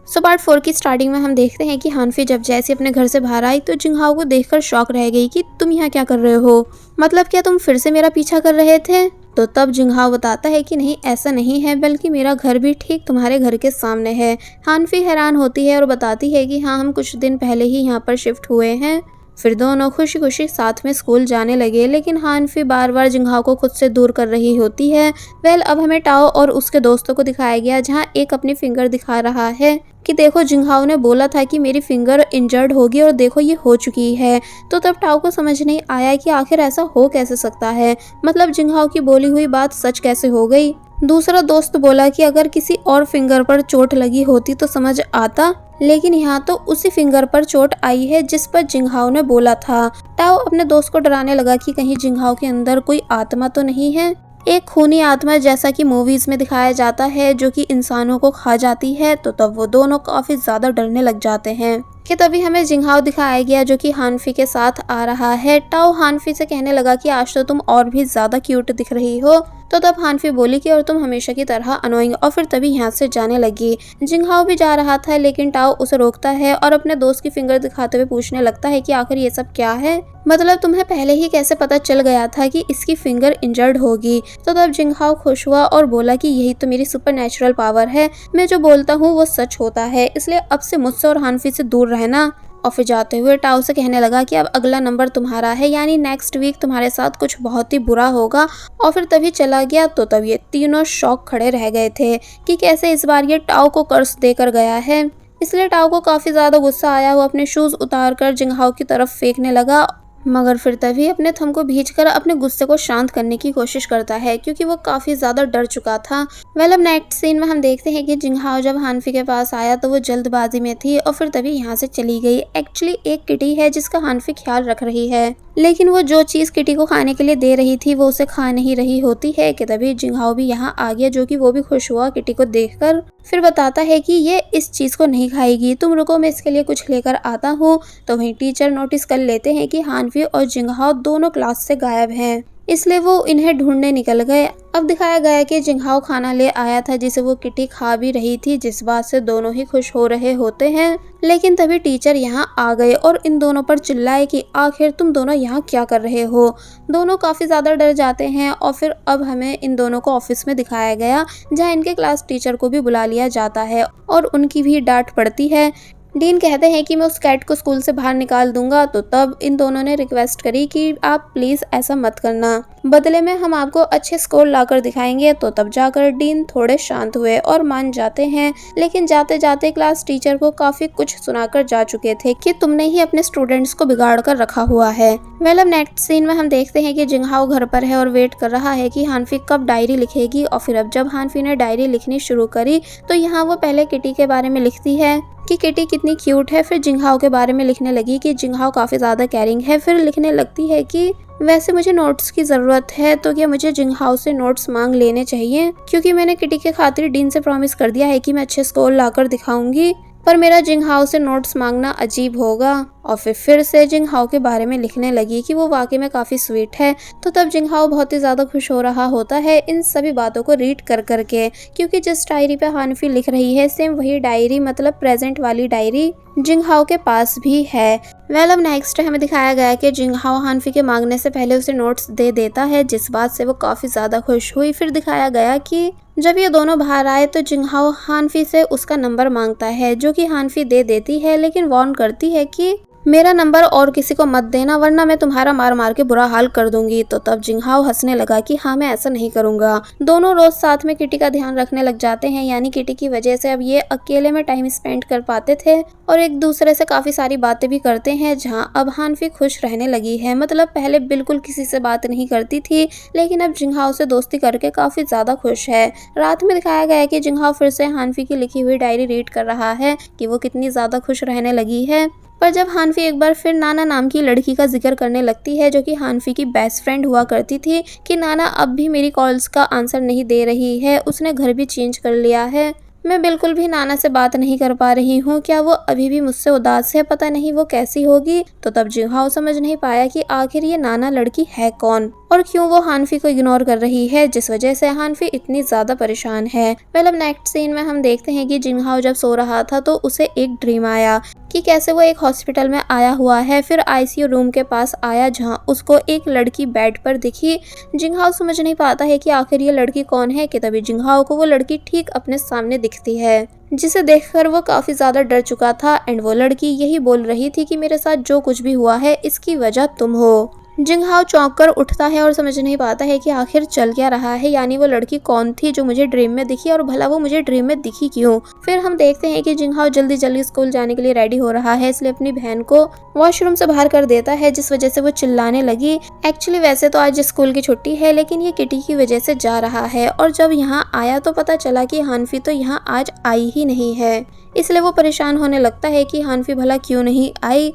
So part 4 की starting में हम देखते हैं कि हानफी जब जैसे अपने घर से बाहर आई तो जिंगहाओ को देखकर शॉक रह गई कि तुम यहाँ क्या कर रहे हो, मतलब क्या तुम फिर से मेरा पीछा कर रहे थे। तो तब जिंगहाओ बताता है कि नहीं ऐसा नहीं है, बल्कि मेरा घर भी ठीक तुम्हारे घर के सामने है। हानफी हैरान होती है और बताती है कि हाँ हम कुछ दिन पहले ही यहाँ पर शिफ्ट हुए हैं। फिर दोनों खुशी खुशी साथ में स्कूल जाने लगे, लेकिन हानफी बार बार जिंगहाओ को खुद से दूर कर रही होती है। अब हमें टाओ और उसके दोस्तों को दिखाया गया, जहाँ एक अपनी फिंगर दिखा रहा है कि देखो जिंगहाओ ने बोला था कि मेरी फिंगर इंजर्ड होगी और देखो ये हो चुकी है। तो तब टाओ को समझ नहीं आया कि आखिर ऐसा हो कैसे सकता है, मतलब जिंगहाओ की बोली हुई बात सच कैसे हो गई। दूसरा दोस्त बोला कि अगर किसी और फिंगर पर चोट लगी होती तो समझ आता, लेकिन यहाँ तो उसी फिंगर पर चोट आई है जिस पर जिंगहाओ ने बोला था। टाओ अपने दोस्त को डराने लगा कि कहीं जिंगहाओ के अंदर कोई आत्मा तो नहीं है, एक खूनी आत्मा जैसा कि मूवीज में दिखाया जाता है जो कि इंसानों को खा जाती है। तो तब वो दोनों काफी ज्यादा डरने लग जाते हैं कि तभी हमें जिंगहाओ दिखाया गया जो कि हानफी के साथ आ रहा है। टाओ हानफी से कहने लगा कि आज तो तुम और भी ज्यादा क्यूट दिख रही हो। तो तब हानफी बोली कि और तुम हमेशा की तरह अनोइंग, और फिर तभी यहाँ से जाने लगी। जिंगहाओ भी जा रहा था, लेकिन टाओ उसे रोकता है और अपने दोस्त की फिंगर दिखाते हुए पूछने लगता है कि आखिर ये सब क्या है, मतलब तुम्हें पहले ही कैसे पता चल गया था कि इसकी फिंगर इंजर्ड होगी। तो तब जिंगहाओ खुश हुआ और बोला कि यही तो मेरी सुपर नेचुरल पावर है, मैं जो बोलता हूँ वो सच होता है, इसलिए अब से मुझसे और हानफी से दूर रहना। और फिर जाते हुए टाओ से कहने लगा कि अब अगला नंबर तुम्हारा है, यानी नेक्स्ट वीक तुम्हारे साथ कुछ बहुत ही बुरा होगा। और फिर तभी चला गया। तो तब ये तीनों शॉक खड़े रह गए थे कि कैसे इस बार ये टाओ को कर्स देकर गया है। इसलिए टाओ को काफी ज्यादा गुस्सा आया, वो अपने शूज उतार कर जिंगहाओ की तरफ फेंकने लगा, मगर फिर तभी अपने थंब को भींचकर अपने गुस्से को शांत करने की कोशिश करता है, क्योंकि वो काफी ज्यादा डर चुका था। अब नेक्स्ट सीन में हम देखते हैं कि जिंगहाओ जब हानफी के पास आया तो वो जल्दबाजी में थी और फिर तभी यहाँ से चली गई। एक्चुअली एक किटी है जिसका हानफी ख्याल रख रही है, लेकिन वो जो चीज किटी को खाने के लिए दे रही थी वो उसे खा नहीं रही होती है कि तभी जिंगहाओ भी यहाँ आ गया, जो कि वो भी खुश हुआ किटी को देखकर। फिर बताता है कि ये इस चीज को नहीं खाएगी, तुम रुको मैं इसके लिए कुछ लेकर आता हूँ। तो वहीं टीचर नोटिस कर लेते हैं कि हानफी और जिंगहाओ दोनों क्लास से गायब हैं, इसलिए वो इन्हें ढूंढने निकल गए। अब दिखाया गया कि जिंगहाओ खाना ले आया था जिसे वो किटी खा भी रही थी, जिस बात से दोनों ही खुश हो रहे होते हैं। लेकिन तभी टीचर यहाँ आ गए और इन दोनों पर चिल्लाए कि आखिर तुम दोनों यहाँ क्या कर रहे हो। दोनों काफी ज्यादा डर जाते हैं और फिर अब हमें इन दोनों को ऑफिस में दिखाया गया, जहाँ इनके क्लास टीचर को भी बुला लिया जाता है और उनकी भी डांट पड़ती है। डीन कहते हैं कि मैं उस कैट को स्कूल से बाहर निकाल दूंगा। तो तब इन दोनों ने रिक्वेस्ट करी कि आप प्लीज ऐसा मत करना, बदले में हम आपको अच्छे स्कोर लाकर दिखाएंगे। तो तब जाकर डीन थोड़े शांत हुए और मान जाते हैं, लेकिन जाते जाते क्लास टीचर को काफी कुछ सुनाकर जा चुके थे कि तुमने ही अपने स्टूडेंट्स को बिगाड़ कर रखा हुआ है। अब नेक्स्ट सीन में हम देखते हैं कि जिंगहाओ घर पर है और वेट कर रहा है कि हानफी कब डायरी लिखेगी। और फिर अब जब हानफी ने डायरी लिखनी शुरू करी तो यहाँ वो पहले किटी के बारे में लिखती है कि किटी कितनी क्यूट है, फिर जिंगहाओ के बारे में लिखने लगी कि जिंगहाओ काफी ज्यादा केयरिंग है, फिर लिखने लगती है कि वैसे मुझे नोट्स की जरूरत है, तो क्या मुझे जिंगहाओ से नोट्स मांग लेने चाहिए, क्योंकि मैंने किटी के खातिर डीन से प्रॉमिस कर दिया है कि मैं अच्छे स्कोर लाकर दिखाऊंगी, पर मेरा जिंगहाओ से नोट्स मांगना अजीब होगा। और फिर से जिंगहाओ के बारे में लिखने लगी कि वो वाकई में काफी स्वीट है। तो तब जिंगहाओ बहुत ही ज्यादा खुश हो रहा होता है इन सभी बातों को रीड कर करके, क्योंकि जिस डायरी पे हानफी लिख रही है सेम वही डायरी, मतलब प्रेजेंट वाली डायरी जिंगहाओ के पास भी है। अब नेक्स्ट हमें दिखाया गया कि जिंगहाओ हानफी के मांगने से पहले उसे नोट्स दे देता है, जिस बात से वो काफी ज्यादा खुश हुई। फिर दिखाया गया कि जब ये दोनों बाहर आए तो जिंगहाओ हानफी से उसका नंबर मांगता है, जो कि हानफी दे देती है, लेकिन वार्न करती है कि मेरा नंबर और किसी को मत देना, वरना मैं तुम्हारा मार मार के बुरा हाल कर दूंगी। तो तब जिंगहाओ हंसने लगा कि हाँ मैं ऐसा नहीं करूंगा। दोनों रोज साथ में किटी का ध्यान रखने लग जाते हैं, यानी किटी की वजह से अब ये अकेले में टाइम स्पेंड कर पाते थे और एक दूसरे से काफी सारी बातें भी करते हैं, जहाँ अब हानफी खुश रहने लगी है। मतलब पहले बिल्कुल किसी से बात नहीं करती थी, लेकिन अब जिंगहाओ से दोस्ती करके काफी ज्यादा खुश है। रात में दिखाया गया है कि जिंगहाओ फिर से हानफी की लिखी हुई डायरी रीड कर रहा है कि वो कितनी ज्यादा खुश रहने लगी है। पर जब हानफी एक बार फिर नाना नाम की लड़की का जिक्र करने लगती है, जो कि हानफी की बेस्ट फ्रेंड हुआ करती थी, कि नाना अब भी मेरी कॉल्स का आंसर नहीं दे रही है, उसने घर भी चेंज कर लिया है, मैं बिल्कुल भी नाना से बात नहीं कर पा रही हूँ, क्या वो अभी भी मुझसे उदास है, पता नहीं वो कैसी होगी। तो तब जिंगहाओ समझ नहीं पाया कि आखिर ये नाना लड़की है कौन। और क्यों वो हानफी को इग्नोर कर रही है, जिस वजह से हानफी इतनी ज्यादा परेशान है। अब नेक्स्ट सीन में हम देखते हैं कि जिंगहाओ जब सो रहा था तो उसे एक ड्रीम आया कि कैसे वो एक हॉस्पिटल में आया हुआ है, फिर आईसीयू रूम के पास आया जहां उसको एक लड़की बेड पर दिखी। जिंगहाओ समझ नहीं पाता है कि आखिर ये लड़की कौन है कि तभी जिंगहाओ को वो लड़की ठीक अपने सामने दिखती है, जिसे देखकर वो काफी ज्यादा डर चुका था। एंड वो लड़की यही बोल रही थी कि मेरे साथ जो कुछ भी हुआ है इसकी वजह तुम हो। जिंगहाओ चौंक कर उठता है और समझ नहीं पाता है कि आखिर चल क्या रहा है, यानी वो लड़की कौन थी जो मुझे ड्रीम में दिखी और भला वो मुझे ड्रीम में दिखी क्यों। फिर हम देखते हैं कि जिंगहाओ जल्दी जल्दी स्कूल जाने के लिए रेडी हो रहा है, इसलिए अपनी बहन को वॉशरूम से बाहर कर देता है, जिस वजह से वो चिल्लाने लगी। एक्चुअली वैसे तो आज स्कूल की छुट्टी है, लेकिन ये किटी की वजह से जा रहा है और जब यहाँ आया तो पता चला कि हानफी तो यहाँ आज आई ही नहीं है, इसलिए वो परेशान होने लगता है कि हानफी भला क्यों नहीं आई।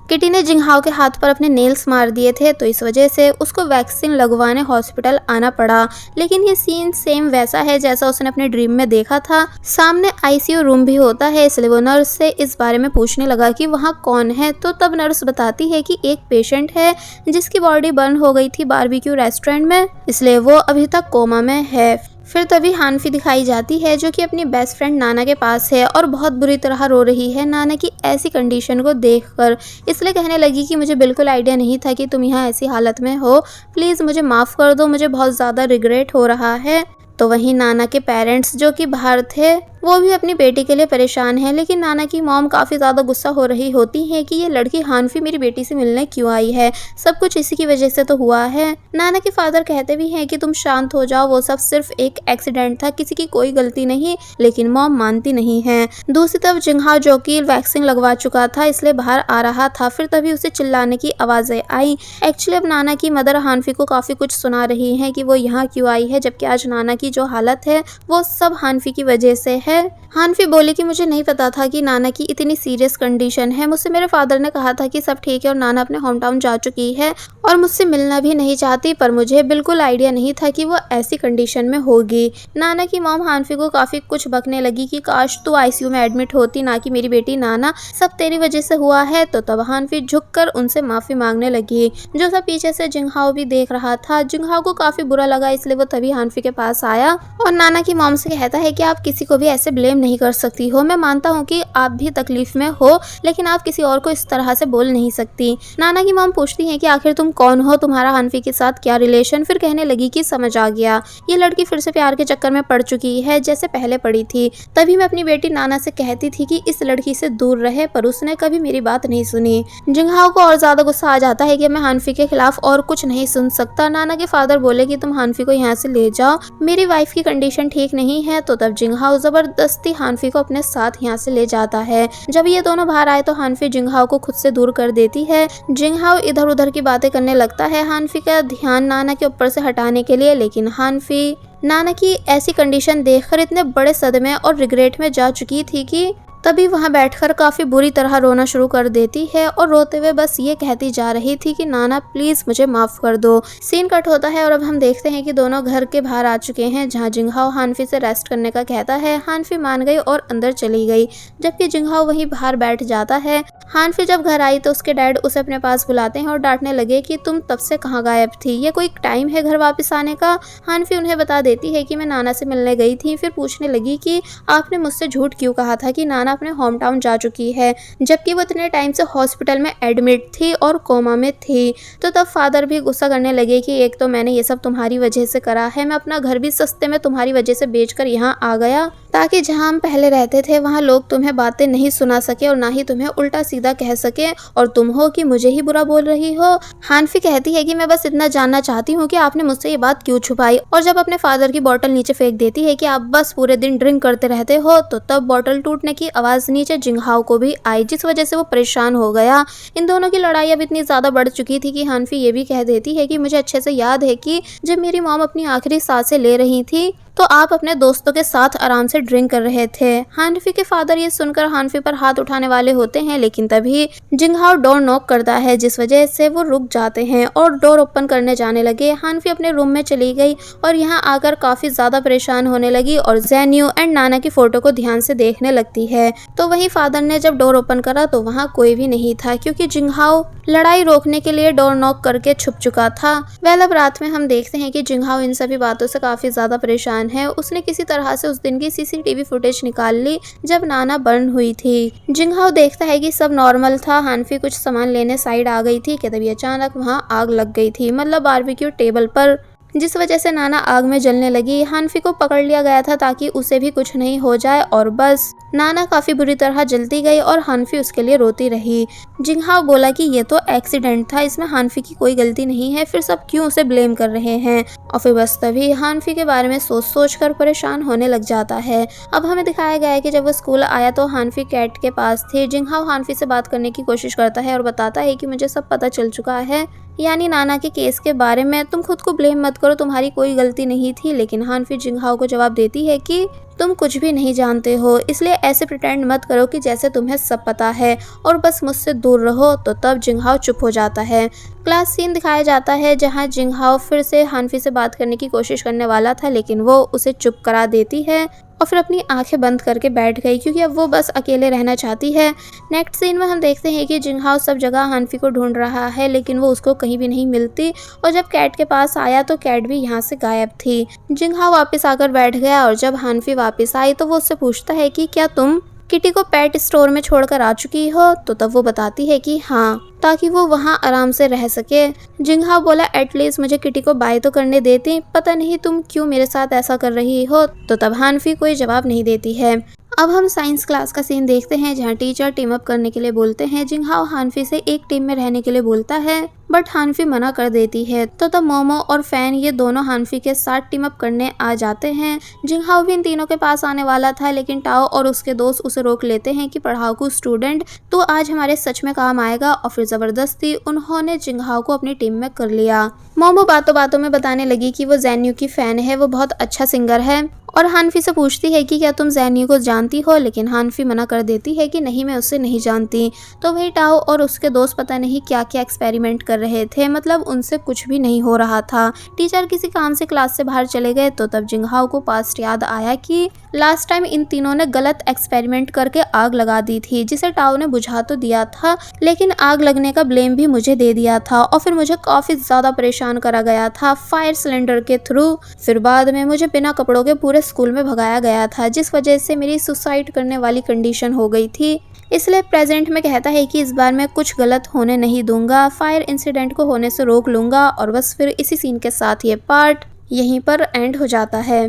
किटी ने जिंगहाओ के हाथ पर अपने नेल्स मार दिए थे, तो इस वजह से उसको वैक्सीन लगवाने हॉस्पिटल आना पड़ा। लेकिन ये सीन सेम वैसा है जैसा उसने अपने ड्रीम में देखा था। सामने आईसीयू रूम भी होता है, इसलिए वो नर्स से इस बारे में पूछने लगा कि वहाँ कौन है। तो तब नर्स बताती है कि एक पेशेंट है जिसकी बॉडी बर्न हो गई थी बारबेक्यू रेस्टोरेंट में, इसलिए वो अभी तक कोमा में है। फिर तभी हानफी दिखाई जाती है जो कि अपनी बेस्ट फ्रेंड नाना के पास है और बहुत बुरी तरह रो रही है नाना की ऐसी कंडीशन को देखकर, इसलिए कहने लगी कि मुझे बिल्कुल आइडिया नहीं था कि तुम यहाँ ऐसी हालत में हो, प्लीज़ मुझे माफ़ कर दो, मुझे बहुत ज़्यादा रिग्रेट हो रहा है। तो वहीं नाना के पेरेंट्स जो कि बाहर थे वो भी अपनी बेटी के लिए परेशान है, लेकिन नाना की मॉम काफ़ी ज़्यादा गुस्सा हो रही होती है कि ये लड़की हानफी मेरी बेटी से मिलने क्यों आई है, सब कुछ इसी की वजह से तो हुआ है। नाना के फादर कहते भी हैं कि तुम शांत हो जाओ, वो सब सिर्फ एक एक्सीडेंट था, किसी की कोई गलती नहीं, लेकिन मॉम मानती नहीं है। दूसरी तरफ जिंगहाओ जो कि वैक्सीन लगवा चुका था इसलिए बाहर आ रहा था, फिर तभी उसे चिल्लाने की आवाज़ें आई। एक्चुअली अब नाना की मदर हानफी को काफ़ी कुछ सुना रही है कि वो यहाँ क्यों आई है, जबकि आज नाना की जो हालत है वो सब हानफी की वजह से है। हानफी बोली कि मुझे नहीं पता था कि नाना की इतनी सीरियस कंडीशन है, मुझसे मेरे फादर ने कहा था कि सब ठीक है और नाना अपने होम टाउन जा चुकी है और मुझसे मिलना भी नहीं चाहती, पर मुझे बिल्कुल आइडिया नहीं था कि वो ऐसी कंडीशन में होगी। नाना की मॉम हानफी को काफ़ी कुछ बकने लगी कि काश तू आईसीयू में एडमिट होती, ना कि मेरी बेटी नाना, सब तेरी वजह से हुआ है। तो तब हानफी झुककर उनसे माफ़ी मांगने लगी, जो सब पीछे से जिंगहाओ भी देख रहा था। जिंगहाओ को काफ़ी बुरा लगा, इसलिए वो तभी हानफी के पास आया और नाना की मॉम से कहता है कि आप किसी को भी ऐसे ब्लेम नहीं कर सकती हो, मैं मानता हूँ कि आप भी तकलीफ में हो, लेकिन आप किसी और को इस तरह से बोल नहीं सकती। नाना की मॉम पूछती है कि आखिर तुम कौन हो, तुम्हारा हानफी के साथ क्या रिलेशन। फिर कहने लगी कि समझ आ गया, ये लड़की फिर से प्यार के चक्कर में पड़ चुकी है जैसे पहले पड़ी थी। तभी मैं अपनी बेटी नाना से कहती थी कि इस लड़की से दूर रहे, पर उसने कभी मेरी बात नहीं सुनी। जिंगहाओ को और ज्यादा गुस्सा आ जाता है कि मैं हानफी के खिलाफ और कुछ नहीं सुन सकता। नाना के फादर बोले कि तुम हानफी को यहाँ से ले जाओ, मेरी वाइफ की कंडीशन ठीक नहीं है। तो तब जिंगहाओ जबरदस्ती हानफी को अपने साथ यहाँ से ले जाता है। जब ये दोनों बाहर आए तो हानफी जिंगहाओ को खुद से दूर कर देती है। जिंगहाओ इधर उधर की बातें करने लगता है हानफी का ध्यान नाना के ऊपर से हटाने के लिए, लेकिन हानफी नाना की ऐसी कंडीशन देखकर इतने बड़े सदमे और रिग्रेट में जा चुकी थी कि तभी वहाँ बैठकर काफ़ी बुरी तरह रोना शुरू कर देती है और रोते हुए बस ये कहती जा रही थी कि नाना प्लीज़ मुझे माफ़ कर दो। सीन कट होता है और अब हम देखते हैं कि दोनों घर के बाहर आ चुके हैं, जहाँ जिंगहाओ हानफी से रेस्ट करने का कहता है। हानफी मान गई और अंदर चली गई, जबकि जिंगहाओ वहीं बाहर बैठ जाता है। हानफी जब घर आई तो उसके डैड उसे अपने पास बुलाते हैं और डांटने लगे कि तुम तब से कहाँ गायब थी, ये कोई टाइम है घर वापस आने का। हानफी उन्हें बता देती है कि मैं नाना से मिलने गई थी। फिर पूछने लगी कि आपने मुझसे झूठ क्यों कहा था कि नाना अपने होम टाउन जा चुकी है, जबकि वो इतने टाइम से हॉस्पिटल में एडमिट थी और कोमा में थी। तो तब फादर भी गुस्सा करने लगे कि एक तो मैंने ये सब तुम्हारी वजह से करा है, मैं अपना घर भी सस्ते में तुम्हारी वजह से बेचकर यहाँ आ गया ताकि जहाँ हम पहले रहते थे वहाँ लोग तुम्हें बातें नहीं सुना सके और ना ही तुम्हें उल्टा सीधा कह सके, और तुम हो कि मुझे ही बुरा बोल रही हो। हानफी कहती है कि मैं बस इतना जानना चाहती हूँ कि आपने मुझसे ये बात क्यों छुपाई, और जब अपने फादर की बोतल नीचे फेंक देती है कि आप बस पूरे दिन ड्रिंक करते रहते हो, तो तब बोतल टूटने की आवाज़ नीचे जिंगहाओ को भी आई, जिस वजह से वो परेशान हो गया। इन दोनों की लड़ाई अब इतनी ज़्यादा बढ़ चुकी थी कि हानफी ये भी कह देती है कि मुझे अच्छे से याद है कि जब मेरी मॉम अपनी आखिरी सांसें ले रही थी तो आप अपने दोस्तों के साथ आराम से ड्रिंक कर रहे थे। हानफी के फादर ये सुनकर हानफी पर हाथ उठाने वाले होते हैं, लेकिन तभी जिंगहाओ डोर नॉक करता है, जिस वजह से वो रुक जाते हैं और डोर ओपन करने जाने लगे। हानफी अपने रूम में चली गई और यहाँ आकर काफी ज्यादा परेशान होने लगी और ज़ेन्यू एंड नाना की फोटो को ध्यान से देखने लगती है। तो वहीं फादर ने जब डोर ओपन करा तो वहाँ कोई भी नहीं था, क्योंकि जिंगहाओ लड़ाई रोकने के लिए डोर नॉक करके छुप चुका था। अब रात में हम देखते हैं कि जिंगहाओ इन सभी बातों से काफी ज्यादा परेशान है। उसने किसी तरह से उस दिन की सीसीटीवी फुटेज निकाल ली जब नाना बर्न हुई थी। जिंगहाओ देखता है कि सब नॉर्मल था। हानफी कुछ सामान लेने साइड आ गई थी कि तभी अचानक वहाँ आग लग गई थी, मतलब बारबेक्यू टेबल पर, जिस वजह से नाना आग में जलने लगी। हानफी को पकड़ लिया गया था ताकि उसे भी कुछ नहीं हो जाए और बस नाना काफी बुरी तरह जलती गई और हानफी उसके लिए रोती रही। जिंगहाओ बोला कि ये तो एक्सीडेंट था, इसमें हानफी की कोई गलती नहीं है, फिर सब क्यों उसे ब्लेम कर रहे हैं। और फिर बस तभी हानफी के बारे में सोच कर परेशान होने लग जाता है। अब हमें दिखाया गया है कि जब वो स्कूल आया तो हानफी कैट के पास थी। जिंगहाओ हानफी से बात करने की कोशिश करता है और बताता है कि मुझे सब पता चल चुका है, यानी नाना के केस के बारे में। तुम खुद को ब्लेम मत करो, तुम्हारी कोई गलती नहीं थी। लेकिन हानफी जिंगहाओ को जवाब देती है कि तुम कुछ भी नहीं जानते हो, इसलिए ऐसे प्रिटेंड मत करो कि जैसे तुम्हें सब पता है और बस मुझसे दूर रहो। तो तब जिंगहाओ चुप हो जाता है। क्लास सीन दिखाया जाता है जहां जिंगहाओ फिर से हानफी से बात करने की कोशिश करने वाला था, लेकिन वो उसे चुप करा देती है और फिर अपनी आंखें बंद करके बैठ गई, क्योंकि अब वो बस अकेले रहना चाहती है। नेक्स्ट सीन में हम देखते हैं कि जिंगहाओ सब जगह हानफी को ढूंढ रहा है, लेकिन वो उसको कहीं भी नहीं मिलती। और जब कैट के पास आया तो कैट भी यहाँ से गायब थी। जिंगहाओ वापस आकर बैठ गया और जब हानफी वापस आई तो वो उससे पूछता है कि क्या तुम किटी को पेट स्टोर में छोड़कर आ चुकी हो। तो तब वो बताती है कि हाँ, ताकि वो वहाँ आराम से रह सके। जिंगहाओ बोला एटलीस्ट मुझे किटी को बाय तो करने देती, पता नहीं तुम क्यों मेरे साथ ऐसा कर रही हो। तो तब हानफी कोई जवाब नहीं देती है। अब हम साइंस क्लास का सीन देखते हैं जहाँ टीचर टीम अप करने के लिए बोलते हैं। जिंगहाओ हानफी से एक टीम में रहने के लिए बोलता है, बट हानफी मना कर देती है। तो तब मोमो और फैन ये दोनों हानफी के साथ टीम अप करने आ जाते हैं। जिंगहाओ भी इन तीनों के पास आने वाला था, लेकिन टाओ और उसके दोस्त उसे रोक लेते हैं कि पढ़ाकू स्टूडेंट तो आज हमारे सच में काम आएगा। और फिर जबरदस्ती उन्होंने जिंगहाओ को अपनी टीम में कर लिया। मोमो बातों बातों में बताने लगी कि वो ज़ेन्यू की फैन है, वो बहुत अच्छा सिंगर है और हानफी से पूछती है कि क्या तुम ज़ेन्यू को जानती हो, लेकिन हानफी मना कर देती है कि नहीं, मैं उसे नहीं जानती। तो वही टाओ और उसके दोस्त पता नहीं क्या क्या एक्सपेरिमेंट कर रहे थे, मतलब उनसे कुछ भी नहीं हो रहा था। टीचर किसी काम से क्लास से बाहर चले गए तो तब जिंगहाओ को पास्ट याद आया कि लास्ट टाइम इन तीनों ने गलत एक्सपेरिमेंट करके आग लगा दी थी, जिसे टाओ ने बुझा तो दिया था, लेकिन आग लगने का ब्लेम भी मुझे दे दिया था और फिर मुझे काफी ज्यादा परेशान करा गया था फायर सिलेंडर के थ्रू। फिर बाद में मुझे बिना कपड़ों के पूरे स्कूल में भगाया गया था, जिस वजह से मेरी सुसाइड करने वाली कंडीशन हो गई थी। इसलिए प्रेजेंट में कहता है कि इस बार मैं कुछ गलत होने नहीं दूंगा, फायर इंसिडेंट को होने से रोक लूंगा। और बस फिर इसी सीन के साथ ये पार्ट यहीं पर एंड हो जाता है।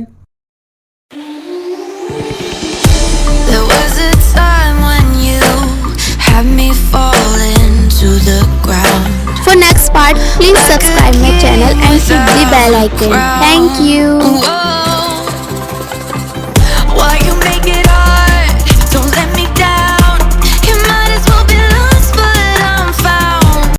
There was a time when you had me falling to the ground. For next part, please subscribe my channel and hit the bell icon. Thank you.